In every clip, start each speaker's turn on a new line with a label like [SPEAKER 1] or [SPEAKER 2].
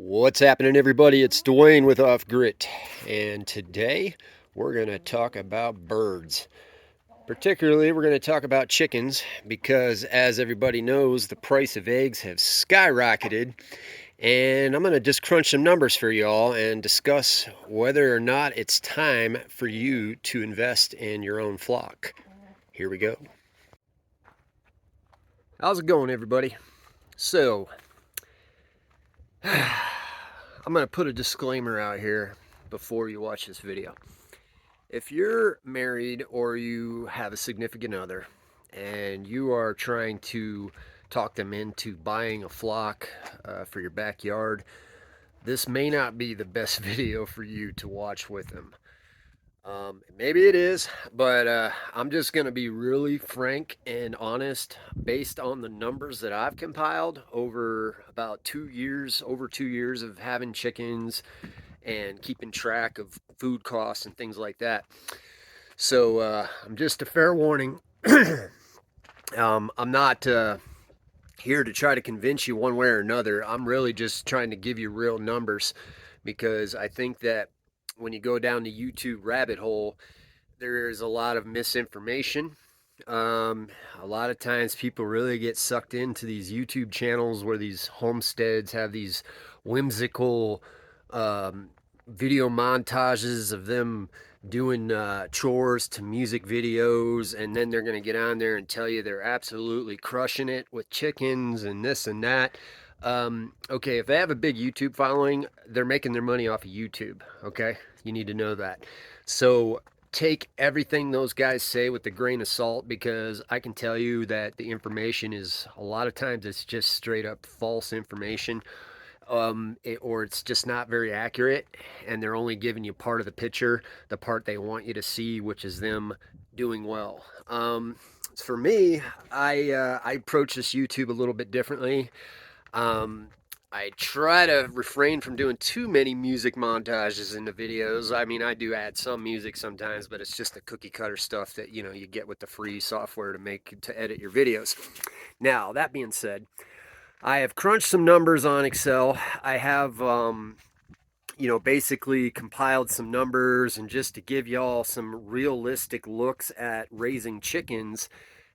[SPEAKER 1] What's happening, everybody? It's Dwayne with Off Grit, and today we're going to talk about birds. Particularly, we're going to talk about chickens because, as everybody knows, the price of eggs have skyrocketed. And I'm going to just crunch some numbers for y'all and discuss whether or not it's time for you to invest in your own flock. Here we go. How's it going, everybody? So, I'm going to put a disclaimer out here before you watch this video. If you're married or you have a significant other and you are trying to talk them into buying a flock for your backyard, this may not be the best video for you to watch with them. Maybe it is, but I'm just going to be really frank and honest based on the numbers that I've compiled over about 2 years, over 2 years of having chickens and keeping track of food costs and things like that. So I'm just a fair warning. I'm not here to try to convince you one way or another. I'm really just trying to give you real numbers because I think that when you go down the YouTube rabbit hole, there's a lot of misinformation. Um, a lot of times people really get sucked into these YouTube channels where these homesteads have these whimsical um, video montages of them doing chores to music videos, and then they're going to get on there and tell you they're absolutely crushing it with chickens and this and that. Okay, if they have a big YouTube following, they're making their money off of YouTube. Okay, you need to know that. So take everything those guys say with a grain of salt, because I can tell you that the information is a lot of times it's just straight up false information, or it's just not very accurate, and they're only giving you part of the picture, the part they want you to see, which is them doing well. For me, I approach this YouTube a little bit differently. Um, I try to refrain from doing too many music montages in the videos. I mean, I do add some music sometimes, but it's just the cookie cutter stuff that you get with the free software to edit your videos. Now, that being said, I have crunched some numbers on Excel. I have basically compiled some numbers, and just to give y'all some realistic looks at raising chickens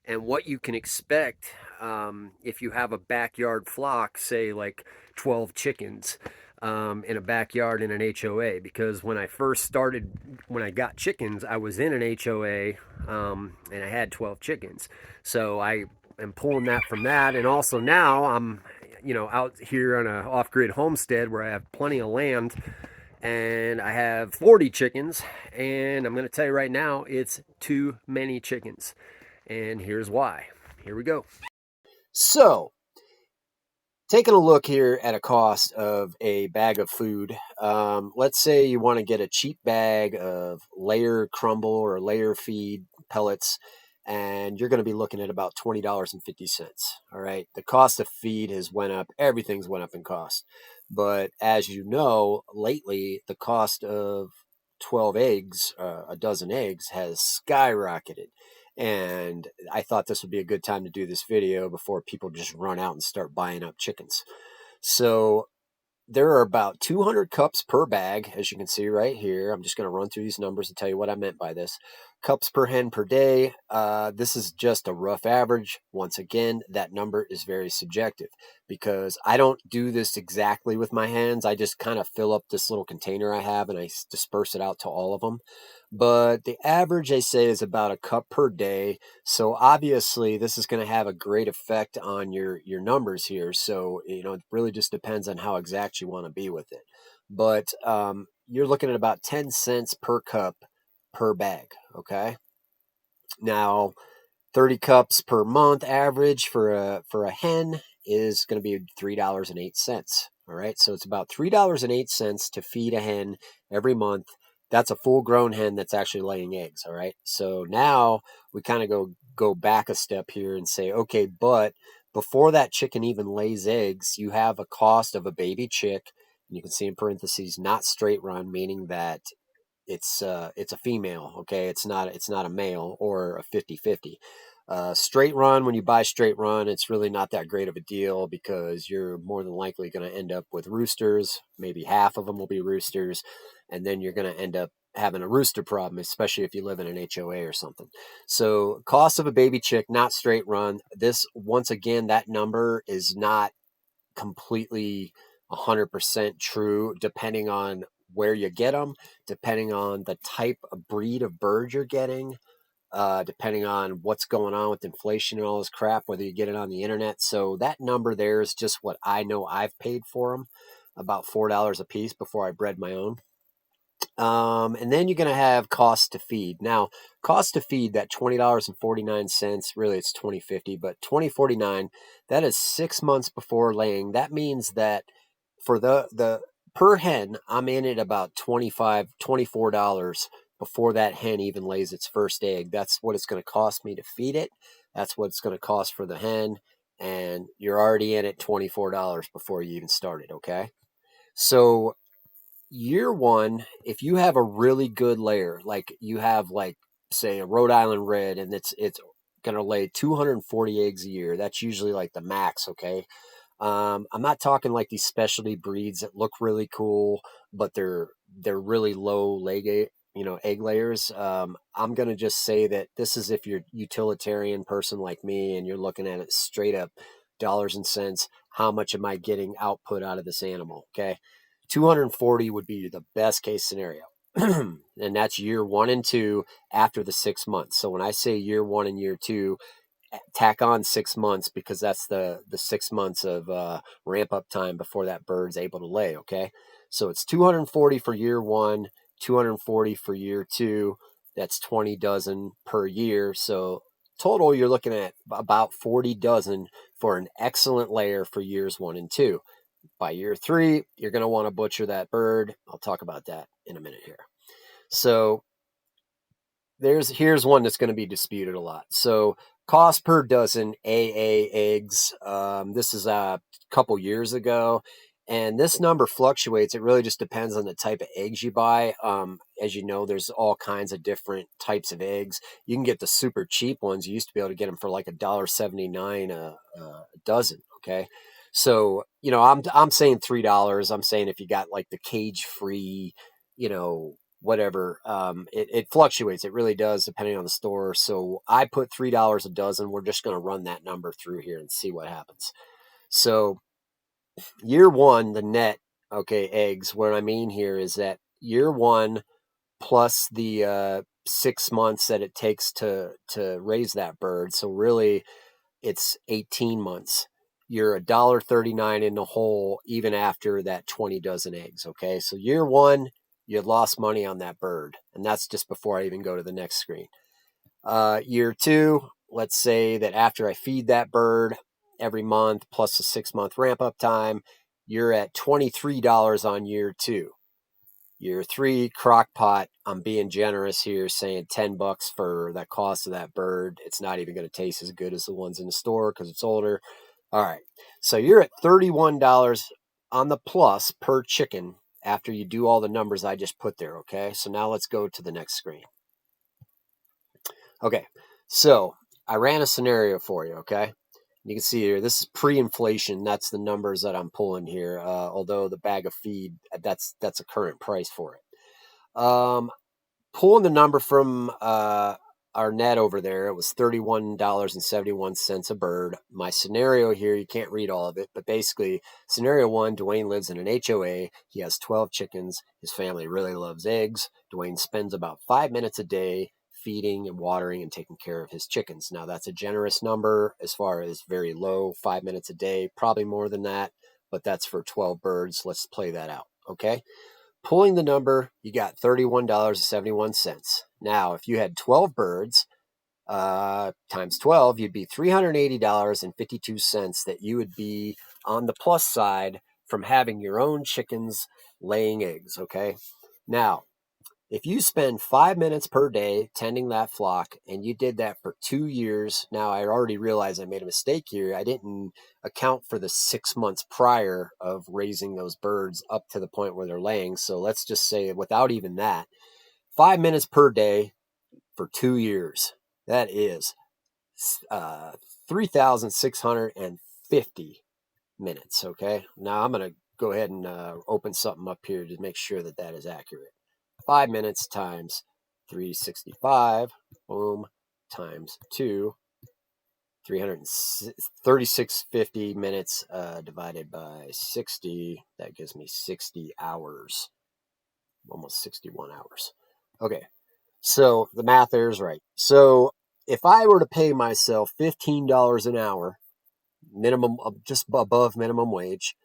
[SPEAKER 1] and what you can expect if you have a backyard flock, say like 12 chickens in a backyard in an HOA. Because when I first started, when I got chickens, I was in an HOA and I had 12 chickens. So I am pulling that from that. And also now I'm out here on a off-grid homestead where I have plenty of land, and I have 40 chickens, and I'm going to tell you right now, it's too many chickens. And here's why. Here we go. So, taking a look here at a cost of a bag of food. Let's say you want to get a cheap bag of layer crumble or layer feed pellets, and you're going to be looking at about $20.50. All right. The cost of feed has went up. Everything's went up in cost. But as you know, lately the cost of 12 eggs, a dozen eggs, has skyrocketed. And I thought this would be a good time to do this video before people just run out and start buying up chickens. So there are about 200 cups per bag, as you can see right here. I'm just going to run through these numbers and tell you what I meant by this. Cups per hen per day. This is just a rough average. Once again, that number is very subjective because I don't do this exactly with my hens. I just kind of fill up this little container I have and I disperse it out to all of them. But the average, they say, is about a cup per day. So obviously this is going to have a great effect on your numbers here. So, it really just depends on how exact you want to be with it. But you're looking at about 10 cents per cup per bag. Okay. Now, 30 cups per month average for a hen is going to be $3.08. All right. So it's about $3.08 to feed a hen every month. That's a full grown hen that's actually laying eggs. All right. So now we kind of go back a step here and say, okay, but before that chicken even lays eggs, you have a cost of a baby chick. And you can see in parentheses, not straight run, meaning that it's a female. Okay. It's not a male or a 50-50. Straight run, when you buy straight run, it's really not that great of a deal because you're more than likely going to end up with roosters. Maybe half of them will be roosters, and then you're going to end up having a rooster problem, especially if you live in an HOA or something. So, cost of a baby chick, not straight run. This, once again, that number is not completely 100% true, depending on where you get them, depending on the type of breed of bird you're getting, depending on what's going on with inflation and all this crap, whether you get it on the internet. So that number there is just what I know I've paid for them, about $4 a piece before I bred my own. And then you're going to have cost to feed. Now, cost to feed, that $20.49, really it's $20.50, but $20.49, that is 6 months before laying. That means that for the per hen, I'm in at about $24 before that hen even lays its first egg. That's what it's going to cost me to feed it. That's what it's going to cost for the hen. And you're already in at $24 before you even started, okay? So year one, if you have a really good layer, like you have like say a Rhode Island Red, and it's gonna lay 240 eggs a year. That's usually like the max, okay? I'm not talking like these specialty breeds that look really cool, but they're really low egg layers. I'm gonna just say that this is if you're a utilitarian person like me and you're looking at it straight up dollars and cents. How much am I getting output out of this animal? Okay, 240 would be the best case scenario. And that's year one and two after the 6 months. So when I say year one and year two, tack on 6 months because that's the 6 months of ramp up time before that bird's able to lay. Okay, so it's 240 for year one, 240 for year two. That's 20 dozen per year. So total, you're looking at about 40 dozen for an excellent layer for years one and two. By year three, you're going to want to butcher that bird. I'll talk about that in a minute here. So here's one that's going to be disputed a lot. So cost per dozen AA eggs. This is a couple years ago, and this number fluctuates. It really just depends on the type of eggs you buy. As you know, there's all kinds of different types of eggs. You can get the super cheap ones. You used to be able to get them for like $1.79 a dozen. Okay, so I'm saying $3. I'm saying if you got like the cage free, whatever. It fluctuates. It really does depending on the store. So I put $3 a dozen. We're just going to run that number through here and see what happens. So year one, the net, okay, eggs. What I mean here is that year one plus the 6 months that it takes to raise that bird. So really, it's 18 months. You're $1.39 in the hole even after that 20 dozen eggs. Okay, so year one, you lost money on that bird, and that's just before I even go to the next screen. Year two, let's say that after I feed that bird every month plus a 6 month ramp up time, you're at $23 on year two. Year three, crock pot. I'm being generous here, saying $10 for that cost of that bird. It's not even going to taste as good as the ones in the store because it's older. All right, so you're at $31 on the plus per chicken after you do all the numbers I just put there. Okay, so now let's go to the next screen. Okay, so I ran a scenario for you. Okay, you can see here, this is pre-inflation. That's the numbers that I'm pulling here. Although the bag of feed, that's a current price for it. Pulling the number from our net over there, it was $31.71 a bird. My scenario here, you can't read all of it, but basically, scenario one, Dwayne lives in an HOA. He has 12 chickens. His family really loves eggs. Dwayne spends about 5 minutes a day feeding and watering and taking care of his chickens. Now, that's a generous number as far as very low, 5 minutes a day, probably more than that, but that's for 12 birds. Let's play that out, okay? Pulling the number, you got $31.71. Now, if you had 12 birds times 12, you'd be $380.52 that you would be on the plus side from having your own chickens laying eggs, okay? Now, if you spend 5 minutes per day tending that flock and you did that for 2 years, now I already realized I made a mistake here. I didn't account for the 6 months prior of raising those birds up to the point where they're laying. So let's just say without even that, 5 minutes per day for 2 years. That is uh, 3,650 minutes. Okay. Now I'm going to go ahead and open something up here to make sure that that is accurate. 5 minutes times 365, boom, times 2, 336.50 minutes divided by 60. That gives me 60 hours, almost 61 hours. Okay, so the math there is right. So if I were to pay myself $15 an hour, minimum, just above minimum wage,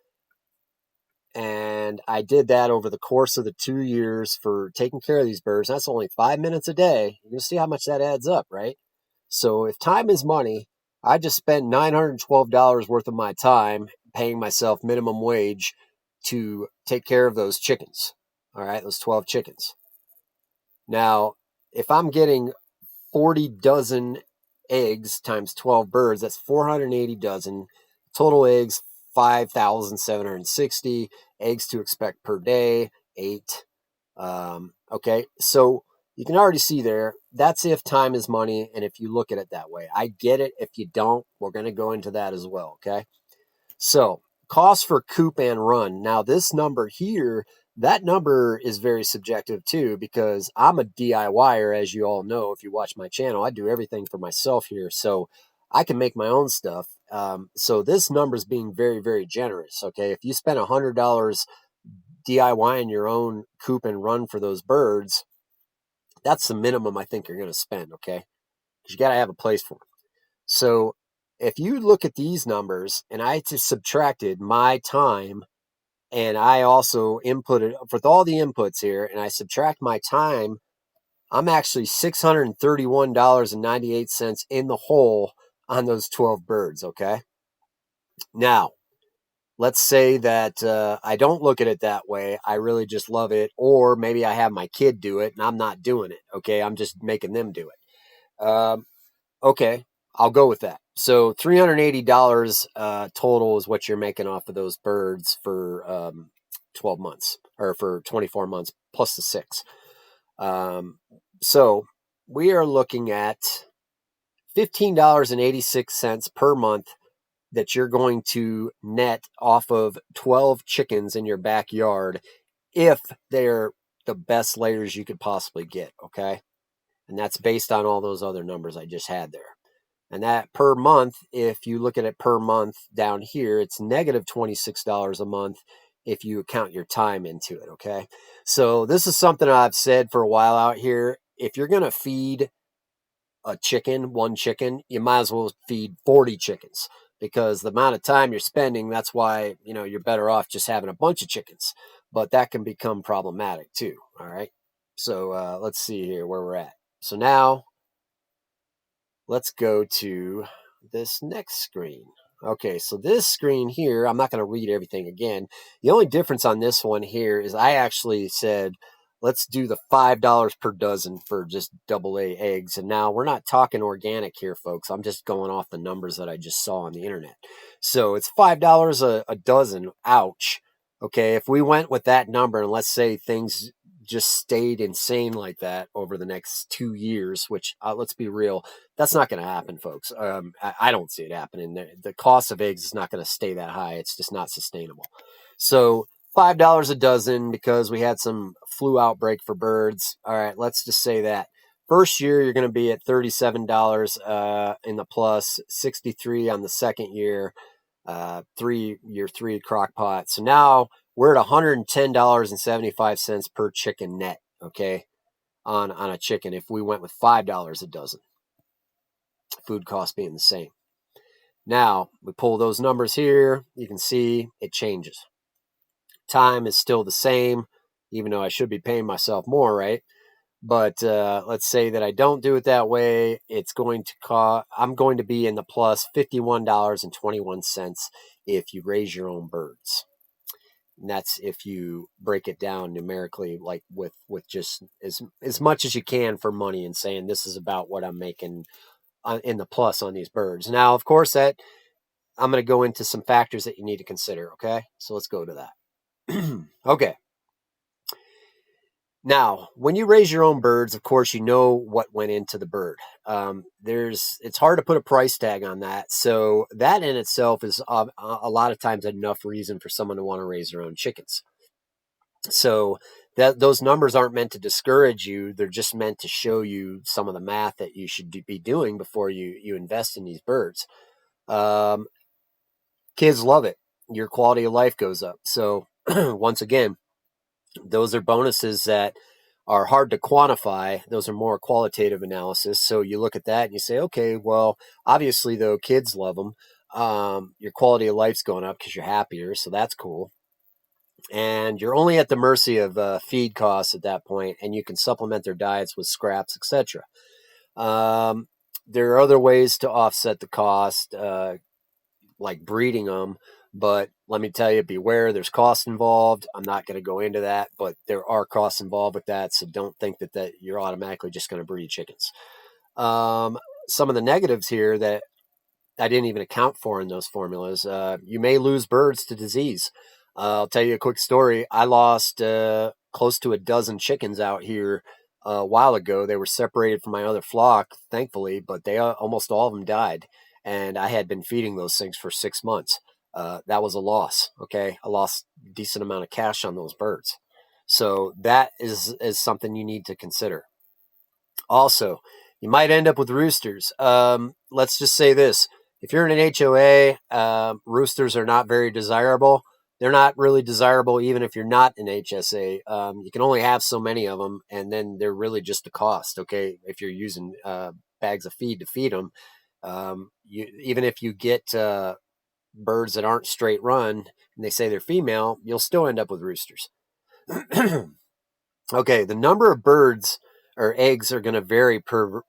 [SPEAKER 1] and I did that over the course of the 2 years for taking care of these birds, that's only 5 minutes a day. You can see how much that adds up, right? So if time is money, I just spent $912 worth of my time paying myself minimum wage to take care of those chickens. All right, those 12 chickens. Now, if I'm getting 40 dozen eggs times 12 birds, that's 480 dozen. Total eggs, 5,760. Eggs to expect per day, 8. Okay, so you can already see there, that's if time is money and if you look at it that way. I get it. If you don't, we're going to go into that as well, okay? So, cost for coop and run. Now, this number here, that number is very subjective too, because I'm a DIYer, as you all know. If you watch my channel, I do everything for myself here. So, I can make my own stuff. So, this number is being very, very generous. Okay. If you spend $100 DIYing your own coop and run for those birds, that's the minimum I think you're going to spend. Okay. Because you got to have a place for them. So if you look at these numbers and I just subtracted my time and I also inputted with all the inputs here and I subtract my time, I'm actually $631.98 in the hole on those 12 birds. Okay. Now, let's say that I don't look at it that way. I really just love it. Or maybe I have my kid do it and I'm not doing it. Okay. I'm just making them do it. Okay, I'll go with that. So $380 total is what you're making off of those birds for 12 months or for 24 months plus the 6. Um, so we are looking at $15.86 per month that you're going to net off of 12 chickens in your backyard if they're the best layers you could possibly get. Okay. And that's based on all those other numbers I just had there. And that per month, if you look at it per month down here, it's negative $26 a month if you count your time into it. Okay. So this is something I've said for a while out here. If you're going to feed a chicken, one chicken, you might as well feed 40 chickens because the amount of time you're spending, that's why, you're better off just having a bunch of chickens. But that can become problematic too. All right. So let's see here where we're at. So now let's go to this next screen. Okay, so this screen here, I'm not going to read everything again. The only difference on this one here is I actually said, let's do the $5 per dozen for just double A eggs. And now we're not talking organic here, folks. I'm just going off the numbers that I just saw on the internet. So it's $5 a dozen. Ouch. Okay, if we went with that number and let's say things just stayed insane like that over the next 2 years, which let's be real, that's not going to happen, folks. I don't see it happening. The cost of eggs is not going to stay that high. It's just not sustainable. So $5 a dozen because we had some flu outbreak for birds. All right, let's just say that. First year, you're going to be at $37 in the plus, 63 on the second year, year 3 crock pot. So now we're at $110.75 per chicken net, okay, on a chicken if we went with $5 a dozen, food costs being the same. Now, we pull those numbers here, you can see it changes. Time is still the same, even though I should be paying myself more, right? But let's say that I don't do it that way. It's going to cost, I'm going to be in the plus $51.21 if you raise your own birds. And that's if you break it down numerically, like with just as much as you can for money and saying this is about what I'm making in the plus on these birds. Now, of course, that I'm going to go into some factors that you need to consider. Okay, so let's go to that. Okay. Now, when you raise your own birds, of course, you know what went into the bird. It's hard to put a price tag on that. So that in itself is a lot of times enough reason for someone to want to raise their own chickens. So that those numbers aren't meant to discourage you. They're just meant to show you some of the math that you should be doing before you invest in these birds. Um, Kids love it. Your quality of life goes up. So once again, those are bonuses that are hard to quantify. Those are more qualitative analysis. So you look at that and you say, okay, well, obviously though, kids love them. Your quality of life's going up because you're happier. So that's cool. And you're only at the mercy of feed costs at that point, and you can supplement their diets with scraps, etc. Um, there are other ways to offset the cost, like breeding them. But let me tell you, beware, there's costs involved. I'm not going to go into that, but there are costs involved with that. So don't think that you're automatically just going to breed chickens. Um, some of the negatives here that I didn't even account for in those formulas. You may lose birds to disease. I'll tell you a quick story. I lost close to a dozen chickens out here a while ago. They were separated from my other flock, thankfully, but they almost all of them died. And I had been feeding those things for 6 months. That was a loss. Okay, I lost a decent amount of cash on those birds. So that is something you need to consider. Also, you might end up with roosters. Let's just say this. If you're in an HOA, roosters are not very desirable. They're not really desirable even if you're not an HSA. You can only have so many of them, and then they're really just a cost, okay, if you're using bags of feed to feed them. Even if you get birds that aren't straight run and they say they're female, you'll still end up with roosters. Okay, the number of birds or eggs are going to vary per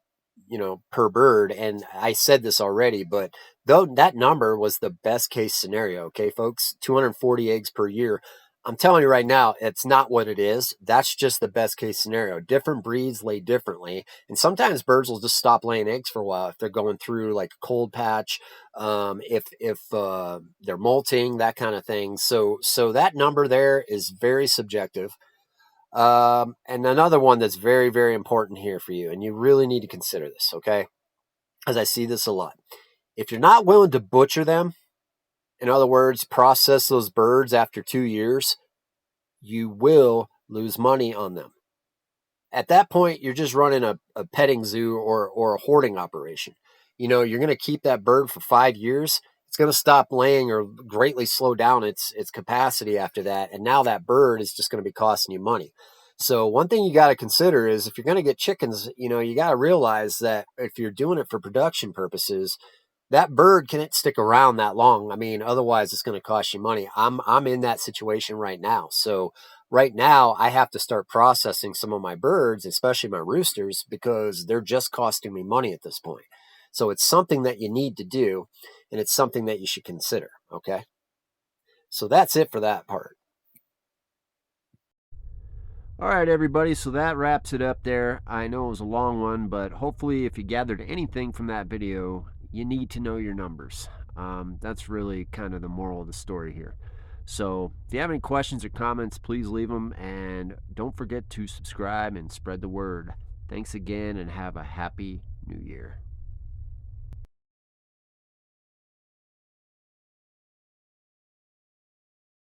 [SPEAKER 1] bird, and I said this already, but though that number was the best case scenario, okay folks, 240 eggs per year. I'm telling you right now, it's not what it is. That's just the best case scenario. Different breeds lay differently, and sometimes birds will just stop laying eggs for a while if they're going through like a cold patch, if they're molting, that kind of thing. So that number there is very subjective. And another one that's very, very important here for you, and you really need to consider this, okay? As I see this a lot. If you're not willing to butcher them, in other words, process those birds after 2 years, you will lose money on them. At that point, you're just running a petting zoo or a hoarding operation. You're going to keep that bird for 5 years. It's going to stop laying or greatly slow down its capacity after that. And now that bird is just going to be costing you money. So one thing you got to consider is if you're going to get chickens, you got to realize that if you're doing it for production purposes, that bird can't stick around that long. I mean, otherwise it's going to cost you money. I'm in that situation right now. So right now I have to start processing some of my birds, especially my roosters, because they're just costing me money at this point. So it's something that you need to do, and it's something that you should consider. Okay. So that's it for that part. All right, everybody. So that wraps it up there. I know it was a long one, but hopefully, if you gathered anything from that video, you need to know your numbers. That's really kind of the moral of the story here. So, if you have any questions or comments, please leave them. And don't forget to subscribe and spread the word. Thanks again, and have a happy new year.